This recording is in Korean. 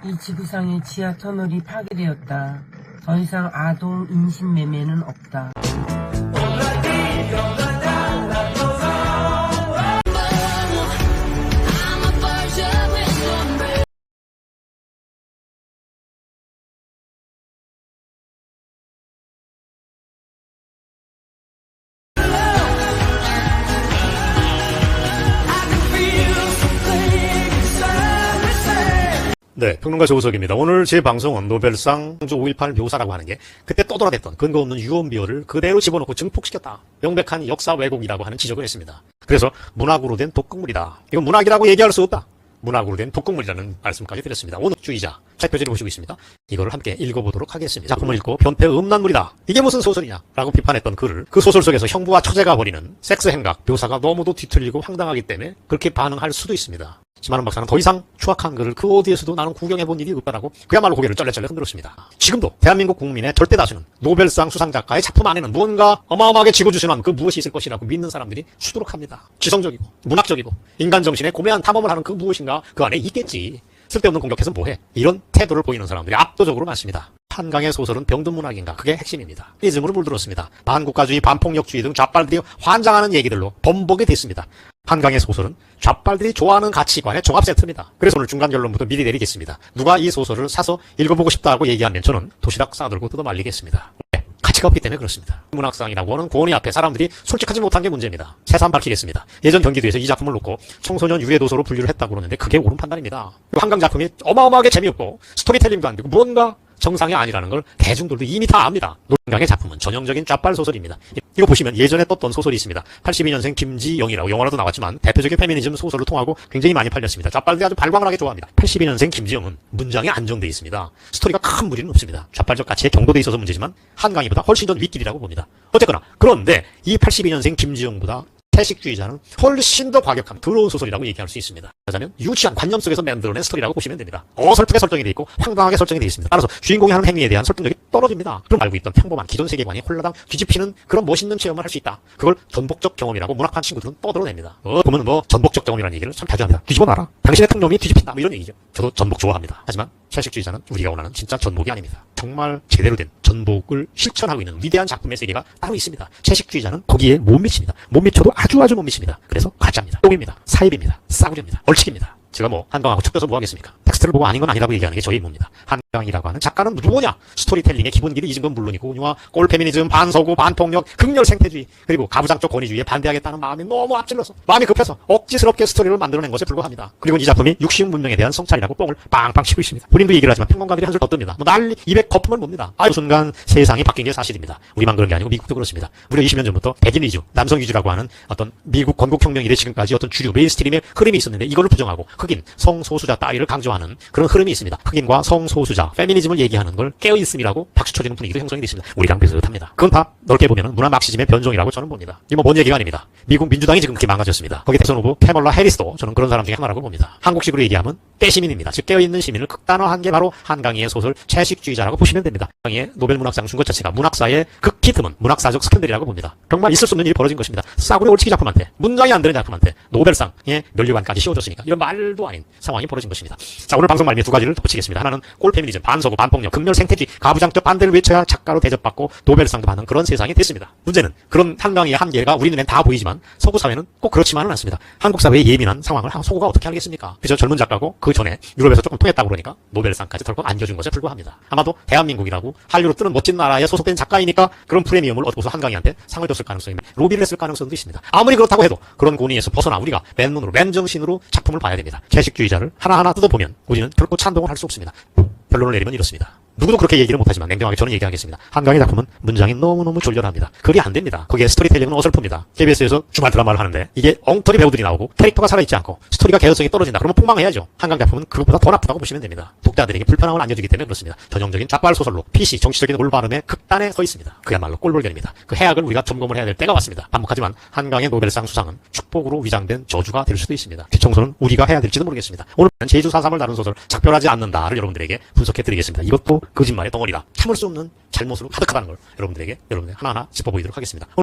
이 지구상의 지하 터널이 파괴되었다. 더 이상 아동 인신매매는 없다. 네, 평론가 조우석입니다. 오늘 제 방송은 노벨상 5.18 묘사라고 하는 게 그때 떠돌아댔던 근거 없는 유언비어를 그대로 집어넣고 증폭시켰다. 명백한 역사 왜곡이라고 하는 지적을 했습니다. 그래서 문학으로 된 독극물이다. 이건 문학이라고 얘기할 수 없다. 문학으로 된 독극물이라는 말씀까지 드렸습니다. 원흑주의자 책표지를 보시고 있습니다. 이거를 함께 읽어보도록 하겠습니다. 작품을 읽고 변태 음란물이다. 이게 무슨 소설이냐? 라고 비판했던 글을 그 소설 속에서 형부와 처제가 벌이는 섹스 행각 묘사가 너무도 뒤틀리고 황당하기 때문에 그렇게 반응할 수도 있습니다. 심하는 박사는 더 이상 추악한 글을 그 어디에서도 나는 구경해본 일이 없다라고 그야말로 고개를 쩔레쩔레 흔들었습니다. 지금도 대한민국 국민의 절대 다수는 노벨상 수상작가의 작품 안에는 무언가 어마어마하게 쥐고주시는 그 무엇이 있을 것이라고 믿는 사람들이 수두룩합니다. 지성적이고 문학적이고 인간정신에 고매한 탐험을 하는 그 무엇인가 그 안에 있겠지. 쓸데없는 공격해서 뭐해? 이런 태도를 보이는 사람들이 압도적으로 많습니다. 한강의 소설은 병든 문학인가? 그게 핵심입니다. 이즘으로 물들었습니다. 반국가주의, 반폭력주의 등 좌빨들이 환장하는 얘기들로 번복이 됐습니다. 한강의 소설은 좌빨들이 좋아하는 가치관의 종합 세트입니다. 그래서 오늘 중간 결론부터 미리 내리겠습니다. 누가 이 소설을 사서 읽어보고 싶다고 얘기하면 저는 도시락 싸들고 뜯어 말리겠습니다. 네, 가치가 없기 때문에 그렇습니다. 문학상이라고 하는 권위 앞에 사람들이 솔직하지 못한 게 문제입니다. 새삼 밝히겠습니다. 예전 경기도에서 이 작품을 놓고 청소년 유해도서로 분류를 했다고 그러는데 그게 옳은 판단입니다. 한강 작품이 어마어마하게 재미없고 스토리텔링도 안 되고 무언가 정상이 아니라는 걸 대중들도 이미 다 압니다. 노량강의 작품은 전형적인 좌빨 소설입니다. 이거 보시면 예전에 떴던 소설이 있습니다. 82년생 김지영이라고 영화로도 나왔지만 대표적인 페미니즘 소설로 통하고 굉장히 많이 팔렸습니다. 좌빨들이 아주 발광하게 좋아합니다. 82년생 김지영은 문장이 안정되어 있습니다. 스토리가 큰 무리는 없습니다. 좌빨적 가치에 경도돼 있어서 문제지만 한강이보다 훨씬 더 윗길이라고 봅니다. 어쨌거나 그런데 이 82년생 김지영보다 태식주의자는 훨씬 더 과격한 더러운 소설이라고 얘기할 수 있습니다. 하자면 유치한 관념 속에서 만들어낸 스토리라고 보시면 됩니다. 어설프게 설정이 되어 있고 황당하게 설정이 되어 있습니다. 따라서 주인공이 하는 행위에 대한 설득력이 떨어집니다. 그럼 알고 있던 평범한 기존 세계관이 홀라당 뒤집히는 그런 멋있는 체험을 할 수 있다. 그걸 전복적 경험이라고 문학판 친구들은 떠들어냅니다. 보면 전복적 경험이라는 얘기를 참 자주 합니다. 뒤집어 놔라. 당신의 통념이 뒤집힌다. 뭐 이런 얘기죠. 저도 전복 좋아합니다. 하지만 채식주의자는 우리가 원하는 진짜 전복이 아닙니다. 정말 제대로 된 전복을 실천하고 있는 위대한 작품의 세계가 따로 있습니다. 채식주의자는 거기에 못 미칩니다. 못 미쳐도 아주 못 미칩니다. 그래서 가짜입니다. 똥입니다. 사입입니다. 싸구려입니다. 얼치기입니다. 제가 한강하고 척겨서 뭐 하겠습니까? 텍스트를 보고 아닌 건 아니라고 얘기하는 게 저의 임무입니다. 한강이라고 하는 작가는 누구냐? 스토리텔링의 기본기를 잊은 건 물론이고 운유와 꼴페미니즘, 반서구, 반폭력, 극렬 생태주의 그리고 가부장적 권위주의에 반대하겠다는 마음이 너무 앞질러서 마음이 급해서 억지스럽게 스토리를 만들어낸 것에 불과합니다. 그리고 이 작품이 육신 문명에 대한 성찰이라고 뽕을 빵빵 치고 있습니다. 본인도 얘기를 하지만 평론가들이 한술 더 뜹니다. 난리 입에 거품을 봅니다. 그 순간 세상이 바뀐 게 사실입니다. 우리만 그런 게 아니고 미국도 그렇습니다. 무려 20년 전부터 백인 위주, 남성 위주라고 하는 어떤 미국 건국혁명 이래 지금까지 어떤 주류 메인스트림의 흐름이 있었는데 이거를 부정하고 흑인, 성소수자 따위를 강조하는 그런 흐름이 있습니다. 흑인과 성소수자, 페미니즘을 얘기하는 걸 깨어있음이라고 박수 쳐주는 분위기도 형성이 됐습니다. 우리랑 비슷합니다. 그건 다 넓게 보면 문화 막시즘의 변종이라고 저는 봅니다. 이거 뭔 얘기가 아닙니다. 미국 민주당이 지금 그렇게 망가졌습니다. 거기 대선 후보 캐멀라 해리스도 저는 그런 사람 중에 하나라고 봅니다. 한국식으로 얘기하면 떼시민입니다. 즉 깨어있는 시민을 극단화한 게 바로 한강희의 소설 채식주의자라고 보시면 됩니다. 한강희의 노벨문학상 준 것 자체가 문학사의 극히 드문 문학사적 스캔들이라고 봅니다. 정말 있을 수 없는 일이 벌어진 것입니다. 싸구려 올치기 작품한테 문장이 안 되는 작품한테 노벨상의 면류관까지 씌워줬으니까 이런 말도 아닌 상황이 벌어진 것입니다. 자, 오늘 방송 말미에 두 가지를 덧붙이겠습니다. 하나는 꼴페미니즘, 반서구, 반폭력, 극렬 생태주의, 가부장적 반대를 외쳐야 작가로 대접받고 노벨상도 받는 그런 세상이 됐습니다. 문제는 그런 한강희의 한계가 우리 눈엔 다 보이지만 서구 사회는 꼭 그렇지만은 않습니다. 한국 사회의 예민한 상황을 서구가 어떻게 알겠습니까? 그저 젊은 작가고 그 전에 유럽에서 조금 통했다고 그러니까 노벨상까지 덜컥 안겨준 것에 불과합니다. 아마도 대한민국이라고 한류로 뜨는 멋진 나라에 소속된 작가이니까 그런 프리미엄을 얻고서 한강희한테 상을 줬을 가능성이 로비를 했을 가능성도 있습니다. 아무리 그렇다고 해도 그런 권위에서 벗어나 우리가 맨눈으로 맨정신으로 작품을 봐야 됩니다. 채식주의자를 하나하나 뜯어보면 우리는 결코 찬동을 할 수 없습니다. 결론을 내리면 이렇습니다. 누구도 그렇게 얘기를 못하지만 냉정하게 저는 얘기하겠습니다. 한강의 작품은 문장이 너무너무 졸렬합니다. 글이 안 됩니다. 거기에 스토리텔링은 어설픕니다. KBS에서 주말 드라마를 하는데 이게 엉터리 배우들이 나오고 캐릭터가 살아있지 않고 스토리가 개연성이 떨어진다. 그러면 폭망해야죠. 한강 작품은 그것보다 더 나쁘다고 보시면 됩니다. 독자들에게 불편함을 안겨주기 때문에 그렇습니다. 전형적인 좌빨 소설로 PC 정치적인 올바름의 극단에 서 있습니다. 그야말로 꼴불견입니다. 그 해악을 우리가 점검을 해야 될 때가 왔습니다. 반복하지만 한강의 노벨상 수상은 축복으로 위장된 저주가 될 수도 있습니다. 뒤청소는 우리가 해야 될지도 모르겠습니다. 오늘 제주 4.3을 다룬 소설 작별하지 않는다를 여러분들에게 분석해드리겠습니다. 이것도 거짓말의 덩어리다. 참을 수 없는 잘못으로 가득하다는 걸 여러분들에게 하나하나 짚어보이도록 하겠습니다.